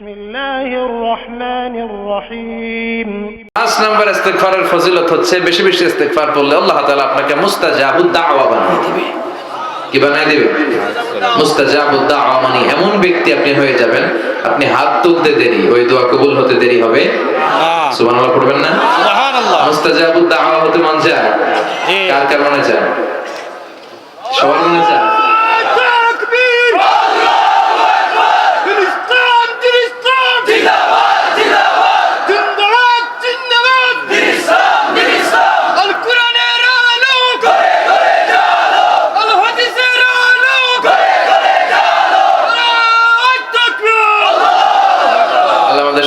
বিসমিল্লাহির রহমানির রহিম। 5 নম্বর ইস্তিগফারের ফজিলত হচ্ছে বেশি বেশি ইস্তিগফার করলে আল্লাহ তাআলা আপনাকে মুস্তাজাবুদ দাওয়া বানিয়ে দিবে। কি বানিয়ে দিবে? মুস্তাজাবুদ দাওয়া মানে এমন ব্যক্তি আপনি হয়ে যাবেন, আপনি হাত তুলতে দেরি, ওই দোয়া কবুল হতে দেরি হবে না। সুবহানাল্লাহ পড়বেন না? সুবহানাল্লাহ। মুস্তাজাবুদ দাওয়া হতে মন চায়? কার কার মনে চায়? সবার মনে চায়?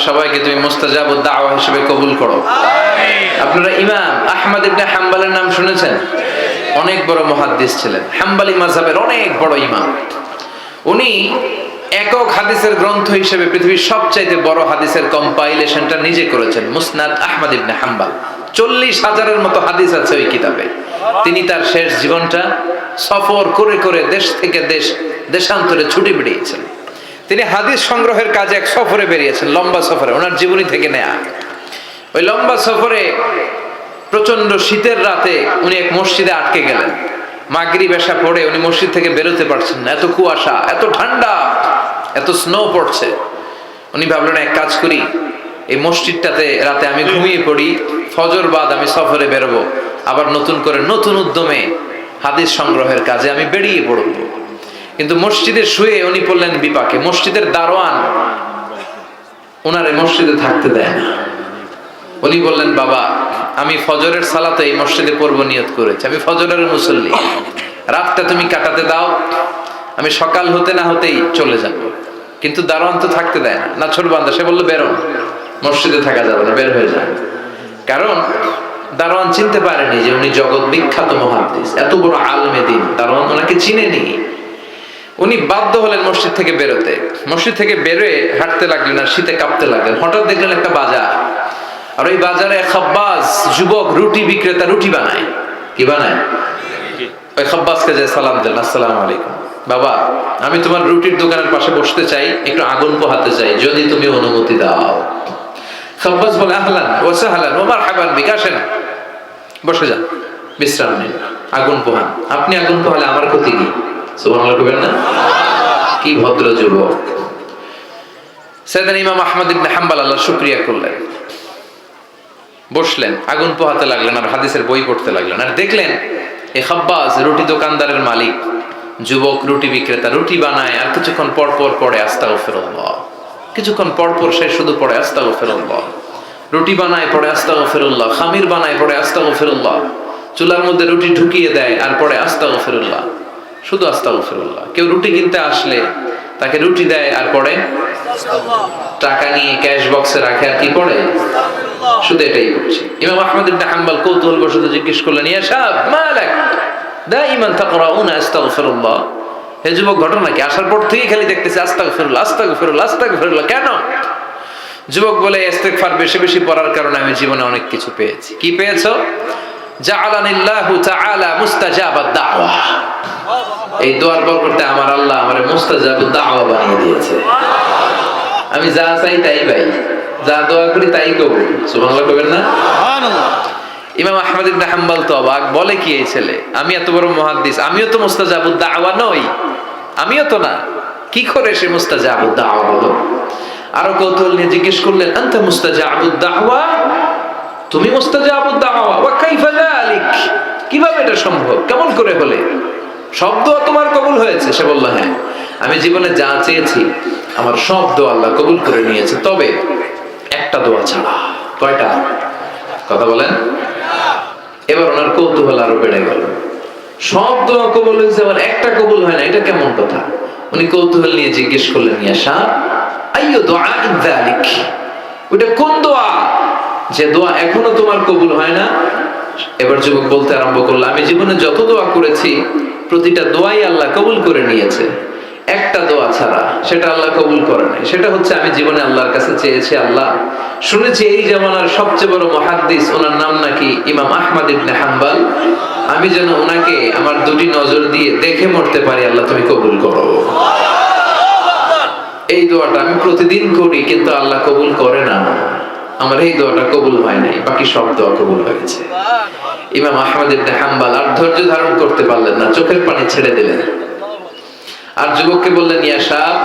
সবাইকে তুমি মুস্তাজাবুদ দাওয়া হিসেবে কবুল করো। আপনারা ইমাম আহমদ ইবনে হাম্বলের নাম শুনেছেন? অনেক বড় মুহাদ্দিস ছিলেন, হাম্বলি মাযহাবের অনেক বড় ইমাম। উনি একক হাদিসের গ্রন্থ হিসেবে পৃথিবীর সবচাইতে বড় হাদিসের কম্পাইলেশনটা নিজে করেছেন, মুসনাদ আহমদ ইবনে হাম্বল। 40,000-এর মতো হাদিস আছে ওই কিতাবে। তিনি তার শেষ জীবনটা সফর করে করে দেশ থেকে দেশান্তরে ছুটে বেরিয়েছেন। তিনি হাদিস সংগ্রহের কাজে এক সফরে বেরিয়েছেন, লম্বা সফরে, ওনার জীবনী থেকে নেয়া। ওই লম্বা সফরে প্রচন্ড শীতের রাতে উনি এক মসজিদে আটকে গেলেন। মাগরিব এশা পড়ে উনি মসজিদ থেকে বেরোতে পারছেন না, এত কুয়াশা, এত ঠান্ডা, এত স্নো পড়ছে। উনি ভাবলেন এক কাজ করি, এই মসজিদটাতে রাতে আমি ঘুমিয়ে পড়ি, ফজর বাদ আমি সফরে বেরোবো, আবার নতুন করে নতুন উদ্যমে হাদিস সংগ্রহের কাজে আমি বেরিয়ে পড়ব। কিন্তু মসজিদে শুয়ে উনি পড়লেন বিপাকে। মসজিদের দারোয়ান ওনারে মসজিদে থাকতে দেয় না। উনি বললেন, বাবা আমি ফজরের সালাতে এই মসজিদে পড়ব নিয়ত করেছি, আমি ফজরের মুসল্লি, রাতটা তুমি কাটাতে দাও, আমি সকাল হতে না হতেই চলে যাব। কিন্তু দারোয়ান তো থাকতে দেয় না, না ছোট বান্দা। সে বললো, বেরোন, মসজিদে থাকা যাবে না, বের হয়ে যান। কারণ দারোয়ান চিনতে পারেনি যে উনি জগৎ বিখ্যাত মুহাদ্দিস, এত বড় আলেমে দ্বীন। দারোয়ান ওনাকে চিনেনি। উনি বাধ্য হলেন মসজিদ থেকে বেরোতে। মসজিদ থেকে বেরোয় হাঁটতে লাগলেন আর শীতে কাঁপতে লাগলেন। হঠাৎ দেখলেন একটা বাজার, আর ওই বাজারে খাব্বাস যুবক রুটি বিক্রেতা রুটি বানায়। কি বানায়? ওই খাব্বাসকে যে সালাম দেন, আসসালামু আলাইকুম, বাবা আমি তোমার রুটির দোকানের পাশে বসতে চাই, একটু আগুন পোহাতে চাই, যদি তুমি অনুমতি দাও। খাব্বাস বলে, আহলান ওয়া সাহলান ওয়া মারহাবান বিক, আসেন বসে যান, বিশ্রাম নিন, আগুন পোহান। আপনি আগুন পোহালে আমার ক্ষতি কি? সুবহানাল্লাহ কইবেন না? কি ভদ্র যুবক। সাইয়েদনা ইমাম আহমদ ইবনে হাম্বল আল্লাহ শুকরিয়া করলেন, বসলেন, আগুন পোহাতে লাগলেন আর হাদিসের বই পড়তে লাগলেন। আর দেখলেন এই খাব্বাস রুটি দোকানদারের মালিক, যুবক রুটি বিক্রেতা, রুটি বানায় আর কিছুক্ষণ পর পর পড়ে আস্তাগফিরুল্লাহ। কিছুক্ষণ পর পর সে শুধু পড়ে আস্তাগফিরুল্লাহ। রুটি বানায় পড়ে আস্তাগফিরুল্লাহ, খামির বানায় পড়ে আস্তাগফিরুল্লাহ, চুলার মধ্যে রুটি ঢুকিয়ে দেয় আর পড়ে আস্তাগফিরুল্লাহ, শুধু আস্তাগফিরুল্লাহ। কেউ রুটি কিনতে আসলে তাকে রুটি দেয় আর পড়ে, টাকা নিয়ে ক্যাশ বক্সে রাখে আর কি পড়ে, শুধু এটাই করছে। ইমাম আহমদ ইবনে হাম্বল কৌতূহলবশত জিজ্ঞেস করলেন, ইয়া শাব মালাক দাইমান তাকরাউনা আস্তাগফিরুল্লাহ, হে যুবক ঘটনা কি? আসার পর থেকেই খালি দেখতেছি আস্তাগফিরুল্লাহ আস্তাগফিরুল্লাহ আস্তাগফিরুল্লাহ, কেন? যুবক বলে, ইস্তিগফার বেশি বেশি পড়ার কারণে আমি জীবনে অনেক কিছু পেয়েছি। কি পেয়েছো? জাআলানিল্লাহু তাআলা মুস্তাজাবাদ দাওয়া। এই দোয়ার বরকতে আমার আল্লাহ আমারে মুস্তাজাবুদ দাওয়া বানিয়ে দিয়েছে। আমি যা চাই তাই পাই, যা দোয়া করি তাই কবুল। সুবহানাল্লাহ কইবেন না? সুবহানাল্লাহ। ইমাম আহমদ ইবনে হাম্বল তো অবাক, বলে কি এই ছেলে, আমি এত বড় মুহাদ্দিস, আমিও তো মুস্তাজাবুদ দাওয়া নই, আমিও তো না, কি করে সে মুস্তাজাবুদ দাওয়া হলো? আরো কৌতূহল নিয়ে জিজ্ঞেস করলেন, আনতা মুস্তাজাবুদ দাওয়া, তুমি মুস্তাজাবুদ দাওয়া, ওয়া কাইফা যালিক, কিভাবে এটা সম্ভব, কেমন করে হলে? সব দোয়া তোমার কবুল হয়েছে? সে বলল, হ্যাঁ, আমি জীবনে যা চেয়েছি আমার সব দোয়া আল্লাহ কবুল করে নিয়েছে, তবে একটা দোয়া ছাড়া। কয়টা? কথা বলেন। এবার ওনার কৌতূহল আরো বেড়ে গেল। সব দোয়া কবুল হয়েছে, আবার একটা কবুল হয় না, এটা কেমন কথা? উনি কৌতূহল নিয়ে জিজ্ঞেস করলেন, ইয়া শাব আইয়ু দুআইন যালিক, ওটা কোন দোয়া যে দোয়া এখনো তোমার কবুল হয় না? এবার যুবক বলতে আরম্ভ করলো, আমি জীবনে যত দোয়া করেছি প্রতিটা দোয়াই আল্লাহ কবুল করে নিয়েছে, একটা দোয়া ছাড়া, সেটা আল্লাহ কবুল করে নাই। সেটা হচ্ছে আমি জীবনে আল্লাহর কাছে চেয়েছি, আল্লাহ শুনেছি এই জামানার সবচেয়ে বড় মুহাদ্দিস, ওনার নাম নাকি ইমাম আহমদ ইবনে হাম্বল, আমি যেন ওনাকে আমার দুটি নজর দিয়ে দেখে মরতে পারি, আল্লাহ তুমি কবুল করো। এই দোয়াটা আমি প্রতিদিন করি কিন্তু আল্লাহ কবুল করে না, আমার এই দোয়াটা কবুল হয় নাই, বাকি সব দোয়া কবুল হয়েছে। ইমাম আহমদ ইবনে হাম্বল আর ধৈর্য ধারণ করতে পারলেন না, চোখের পানি ছেড়ে দিলেন। আর যুবককে বললেন, ইয়া শাব,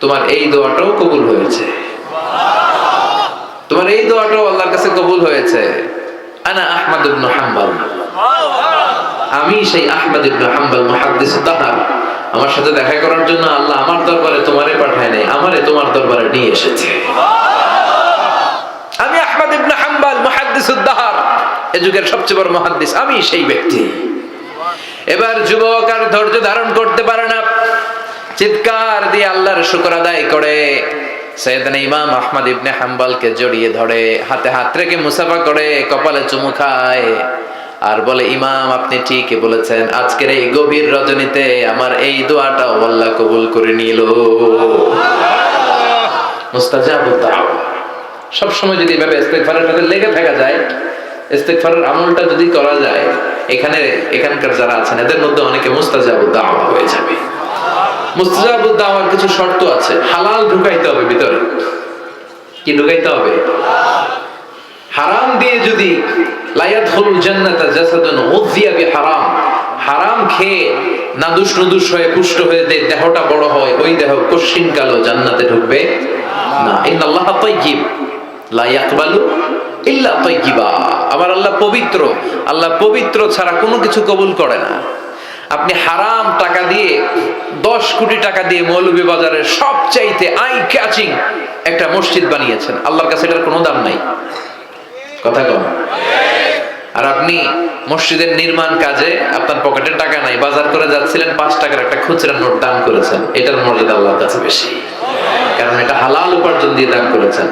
তোমার এই দোয়াটাও কবুল হয়েছে, তোমার এই দোয়াটাও আল্লাহর কাছে কবুল হয়েছে। আনা আহমদ ইবনে হাম্বল, আমি সেই আহমদ ইবনে হাম্বল মুহাদ্দিস তাহার, আমার সাথে দেখা করার জন্য আল্লাহ আমার দরবারে তোমারে পাঠায় নাই, আমারে তোমার দরবারে নিয়ে এসেছে। আমি আহমদ ইবনে হাম্বল মুহাদ্দিস তাহার, এই যুগের সবচেয়ে বড় মুহাদ্দিস, আমি সেই ব্যক্তি। এবার যুবক আর ধৈর্য ধারণ করতে পারে না, চিৎকার দিয়ে আল্লাহর শুকর আদায় করে সাইয়েদনা ইমাম আহমদ ইবনে হাম্বলকে জড়িয়ে ধরে, হাতে হাত রেখে মুসাফা করে, কপালে চুমু খায় আর বলে, ইমাম আপনি ঠিকই বলেছেন, আজকের এই গভীর রজনীতে আমার এই দোয়াটাও আল্লাহ কবুল করে নিল। মুস্তাজাবুদ দাওয়া। সব সময় যদি এভাবে ইস্তেগফারের সাথে লেগে থাকা যায়, ইস্তেগফারের আমলটা যদি করা যায়, এখানকার যারা আছেন এদের মধ্যে অনেকে মুস্তাজাবুদ দাওয়া হয়ে যাবে। মুস্তাজাবুদ দাওয়ার কিছু শর্ত আছে, হালাল ঢুকাইতে হবে ভিতরে। কি ঢুকাইতে হবে? হারাম দিয়ে যদি লা ইয়াদখুলুল জান্নাতা জাসাদুন উযিয়া বিহারাম, হারাম খেয়ে নাদুস নুদুস হয়ে পুষ্ট হয়ে দেহটা বড় হয়, ওই দেহ কশিন কালো জান্নাতে ঢুকবে না। ইন্নাল্লাহা তাইয়্যিব লা ইয়াকবালু ইল্লা তাইয়্যিবা। আমার আল্লাহ পবিত্র, আল্লাহ পবিত্র ছাড়া কোনো কিছু কবুল করে না। আপনি হারাম টাকা দিয়ে 10 কোটি টাকা দিয়ে মৌলভীবাজারের সবচাইতে আই ক্যাচিং একটা মসজিদ বানিয়েছেন, আল্লাহর কাছে এটার কোনো দাম নাই। কথা কম। আর আপনি মসজিদের নির্মাণ কাজে আপনার পকেটে টাকা নাই, বাজার করে যাচ্ছিলেন, 5 টাকার একটা খুচরা নোট দান করেছেন, এটার মর্যাদা আল্লাহর কাছে বেশি, কারণ এটা হালাল উপার্জন দিয়ে দান করেছেন।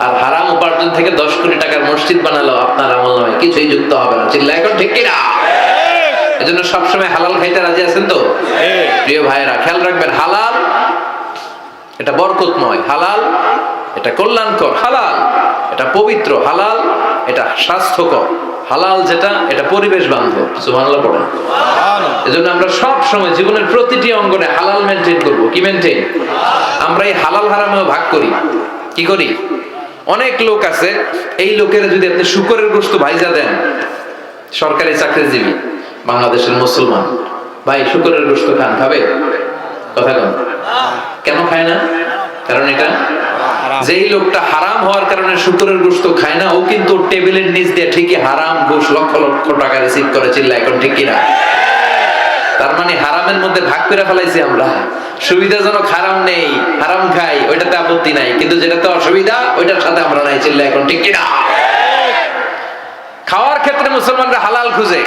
আর হারাম উপার্জন থেকে 10 কোটি টাকার মসজিদ বানালো আপনার আমলনামায় কিছুই যুক্ত হবে না। চিল্লায় এখন ঠিক কিনা? এজন্য সবসময় হালাল খাইতে রাজি আছেন তো? প্রিয় ভাইয়েরা, খেয়াল রাখবেন, হালাল এটা বরকতময়, হালাল এটা কল্যাণকর, হালাল এটা পবিত্র, হালাল এটা স্বাস্থ্যকর, হালাল যেটা এটা পরিবেশ বান্ধব। সুবহানাল্লাহ পড়েন। এজন্য আমরা সব সময় জীবনের প্রতিটি অঙ্গনে হালাল মেনটেন করব। কি মেনটেন? আমরা এই হালাল হারামেও ভাগ করি। কি করি? অনেক লোক আছে, এই লোকের যদি আপনি শুকরের গোশত ভাইজা দেন, সরকারি চাকরিজীবী বাংলাদেশের মুসলমান ভাই, শুকরের গোশত খান, খাবে? কথা কন। কেন খায় না? কারণ এটা যেই লোকটা হারাম হওয়ার কারণে শুকরের গোশত খায় না, ও কিন্তু টেবিলের নিচ দিয়ে ঠিকই হারাম ঘুষ লক্ষ লক্ষ টাকা রিসিভ করে। চিল্লায় এখন ঠিক কিনা? তার মানে হারামের মধ্যে ভাগ করে ফেলাইছি আমরা। সুবিধাজনক হারাম নেই, হারাম খাই, ওইটাতে আপত্তি নাই, কিন্তু যেটাতে অসুবিধা ওইটার সাথে আমরা নাই। চিল্লায় এখন ঠিক কিনা? খাওয়ার ক্ষেত্রে মুসলমানরা হালাল খুঁজে,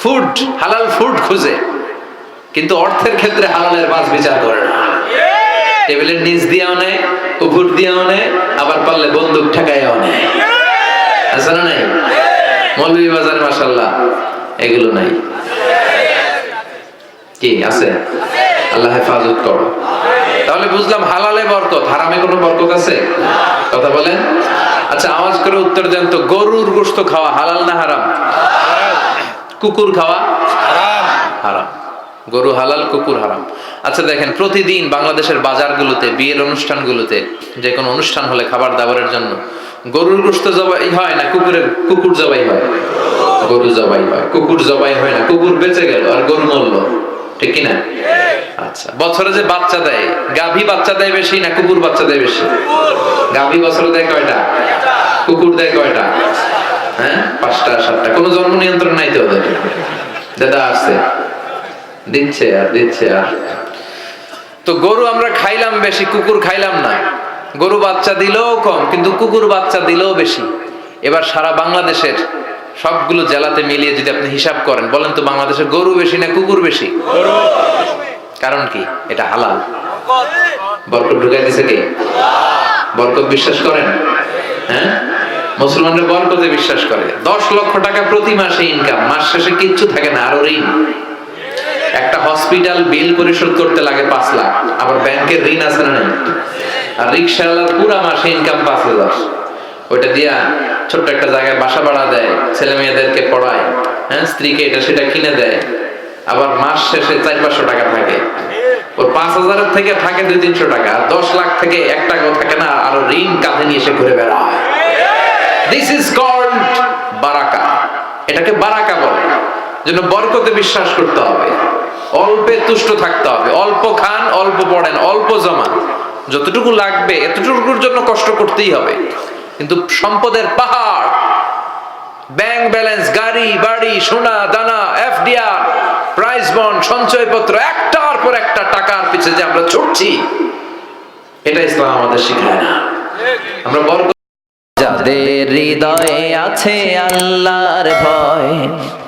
ফুড হালাল ফুড খুঁজে, কিন্তু অর্থের ক্ষেত্রে হালালের মাছ বিচার করে না। টেবিলের নিচ দিয়েও নেয়, উপর দিয়েও নেয়, আবার পারলে বন্দুক ঠেকাইও নেয়। আছে না নাই? মৌলভীবাজার মাশাআল্লাহ এগুলো নাই। কি আছে? আল্লাহ হেফাজত করো। তাহলে বুঝলাম হালালে বরকত, হারামে কোনো বরকত আছে? কথা বলেন। আচ্ছা, আওয়াজ করে উত্তর দেন তো, গরুর গোশত খাওয়া হালাল না হারাম? কুকুর খাওয়া হারাম। গরু হালাল, কুকুর হারাম। আচ্ছা দেখেন, প্রতিদিন বাংলাদেশের বাজারগুলোতে, বিয়ের অনুষ্ঠানগুলোতে, যে কোনো অনুষ্ঠান হলে খাবার দাবারের জন্য গরুর গোশত জবাই হয় না কুকুর জবাই হয়? গরু জবাই হয়, কুকুর জবাই হয় না। কুকুর বেঁচে গেল আর গরু মরল, ঠিক কিনা? আচ্ছা, বছরে যে বাচ্চা দেয়, গাভী বাচ্চা দেয় বেশি না কুকুর বাচ্চা দেয় বেশি? গাভী বছরে দেয় কয়টা? কুকুর দেয় কয়টা? হ্যাঁ, 5টা 7টা। কোনো জন্ম নিয়ন্ত্রণ নাই তো ওদের? দাদা আসছে, দিচ্ছে আর দিচ্ছে আর। তো গরু আমরা খাইলাম বেশি, কুকুর খাইলাম না। গরু বাচ্চা দিলেও কম, কিন্তু কুকুর বাচ্চা দিলেও বেশি। এবার সারা বাংলাদেশের সবগুলো জেলাতে মিলিয়ে যদি আপনি হিসাব করেন, বলেন তো বাংলাদেশে গরু বেশি না কুকুর বেশি? কারণ কি? এটা হালাল। বরকত ঢুকাই দিছে কে? বরকত বিশ্বাস করেন? হ্যাঁ, মুসলমানরা বরকতে বিশ্বাস করে। 10 লক্ষ টাকা প্রতি মাসে ইনকাম, মাস শেষে কিচ্ছু থাকে না, আরো ঋণ। একটা হসপিটাল বিল পরিশোধ করতে লাগে 5 লাখ, আবার ব্যাংকের ঋণ আছে না নাই? আর রিকশাওয়ালার পুরা মাসে ইনকাম 5,000, ওইটা দিয়া ছোট্ট একটা জায়গায় বাসা ভাড়া দেয়, ছেলে মেয়েদেরকে পড়ায়, হ্যাঁ, স্ত্রীকে এটা সেটা কিনে দেয়, আবার মাস শেষে 400-500 টাকা থাকে। ওর 5,000 থেকে থাকে 200-300 টাকা, আর 10 লাখ থেকে 1 টাকাও থাকে না, আর ঋণ কাঁধে নিয়ে এসে ঘুরে বেড়ায়। দিস ইজ কল্ড বারাকা। এটাকে বারাকা বলে। জন্য বরকতে বিশ্বাস করতে হবে, অল্পে তুষ্ট থাকতে হবে, অল্প খান, অল্প পড়েন, অল্প জমা, যতটুকু লাগবে এতটুকুর জন্য কষ্ট করতেই হবে। কিন্তু সম্পদের পাহাড়, ব্যাংক ব্যালেন্স, গাড়ি বাড়ি, সোনা দানা, এফডিআর, প্রাইজ বন্ড, সঞ্চয়পত্র, একটার পর একটা টাকার পিছে যে আমরা ছুটছি, এটা ইসলাম আমাদের শিখায় না। আমরা বরকত, যাদের হৃদয়ে আছে আল্লাহর ভয়,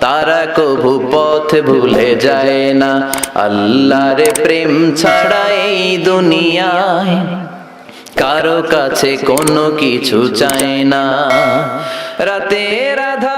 তারা কভু পথ ভুলে যায় না। আল্লাহর প্রেম ছাড়া এই দুনিয়ায় কারো কাছে কোনো কিছু চায় না। রাতের আধার